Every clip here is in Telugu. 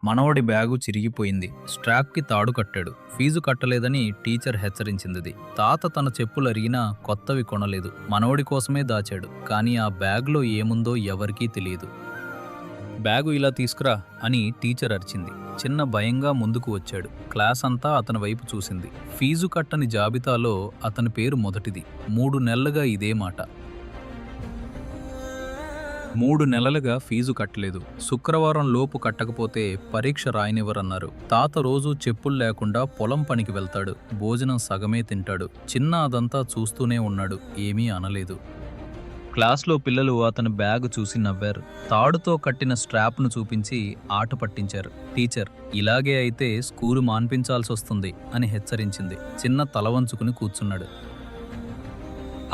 మనవడి బ్యాగు చిరిగిపోయింది. స్ట్రాప్కి తాడు కట్టాడు. ఫీజు కట్టలేదని టీచర్ హెచ్చరించింది. తాత తన చెప్పులరిగినా కొత్తవి కొనలేదు. మనవడి కోసమే దాచాడు. కానీ ఆ బ్యాగ్లో ఏముందో ఎవరికీ తెలియదు. బ్యాగు ఇలా తీసుకురా అని టీచర్ అరిచింది. చిన్న భయంగా ముందుకు వచ్చాడు. క్లాస్ అంతా అతని వైపు చూసింది. ఫీజు కట్టని జాబితాలో అతని పేరు మొదటిది. 3 నెలలుగా ఇదే మాట. 3 నెలలుగా ఫీజు కట్టలేదు. శుక్రవారం లోపు కట్టకపోతే పరీక్ష రాయనివ్వరన్నారు. తాత రోజూ చెప్పులు లేకుండా పొలం పనికి వెళ్తాడు. భోజనం సగమే తింటాడు. చిన్న అదంతా చూస్తూనే ఉన్నాడు. ఏమీ అనలేదు. క్లాస్లో పిల్లలు అతని బ్యాగ్ చూసి నవ్వారు. తాడుతో కట్టిన స్ట్రాప్ను చూపించి ఆట పట్టించారు. టీచర్ ఇలాగే అయితే స్కూలు మాన్పించాల్సొస్తుంది అని హెచ్చరించింది. చిన్న తల వంచుకుని కూర్చున్నాడు.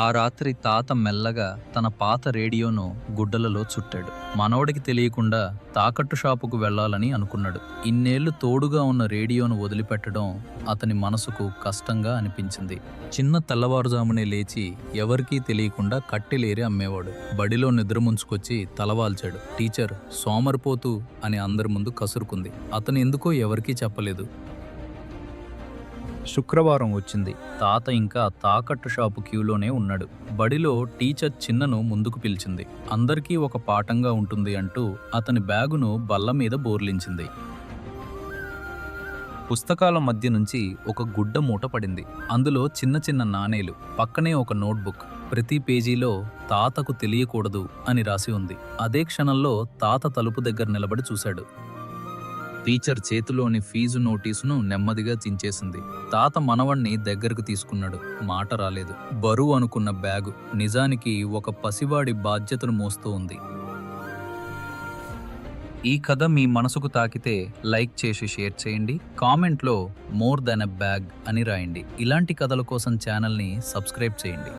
ఆ రాత్రి తాత మెల్లగా తన పాత రేడియోను గుడ్డలలో చుట్టాడు. మనవడికి తెలియకుండా తాకట్టు షాపుకు వెళ్లాలని అనుకున్నాడు. ఇన్నేళ్లు తోడుగా ఉన్న రేడియోను వదిలిపెట్టడం అతని మనసుకు కష్టంగా అనిపించింది. చిన్న తెల్లవారుజామునే లేచి ఎవరికీ తెలియకుండా కట్టెలేరి అమ్మేవాడు. బడిలో నిద్రముంచుకొచ్చి తలవాల్చాడు. టీచర్ సోమరిపోతూ అని అందరి ముందు కసురుకుంది. అతను ఎందుకో ఎవరికీ చెప్పలేదు. శుక్రవారం వచ్చింది. తాత ఇంకా తాకట్టు షాపు క్యూలోనే ఉన్నాడు. బడిలో టీచర్ చిన్నను ముందుకు పిలిచింది. అందరికీ ఒక పాఠంగా ఉంటుంది అంటూ అతని బ్యాగును బల్ల మీద బోర్లించింది. పుస్తకాల మధ్య నుంచి ఒక గుడ్డ మూట పడింది. అందులో చిన్న చిన్న నాణేలు, పక్కనే ఒక నోట్బుక్. ప్రతి పేజీలో తాతకు తెలియకూడదు అని రాసి ఉంది. అదే క్షణంలో తాత తలుపు దగ్గర నిలబడి చూశాడు. టీచర్ చేతిలోని ఫీజు నోటీసును నెమ్మదిగా చించేసింది. తాత మనవణ్ణి దగ్గరకు తీసుకున్నాడు. మాట రాలేదు. బరువు అనుకున్న బ్యాగు నిజానికి ఒక పసివాడి బాధ్యతను మోస్తూ ఉంది. ఈ కథ మీ మనసుకు తాకితే లైక్ చేసి షేర్ చేయండి. కామెంట్లో మోర్ దెన్ ఎ బ్యాగ్ అని రాయండి. ఇలాంటి కథల కోసం ఛానల్ని సబ్స్క్రైబ్ చేయండి.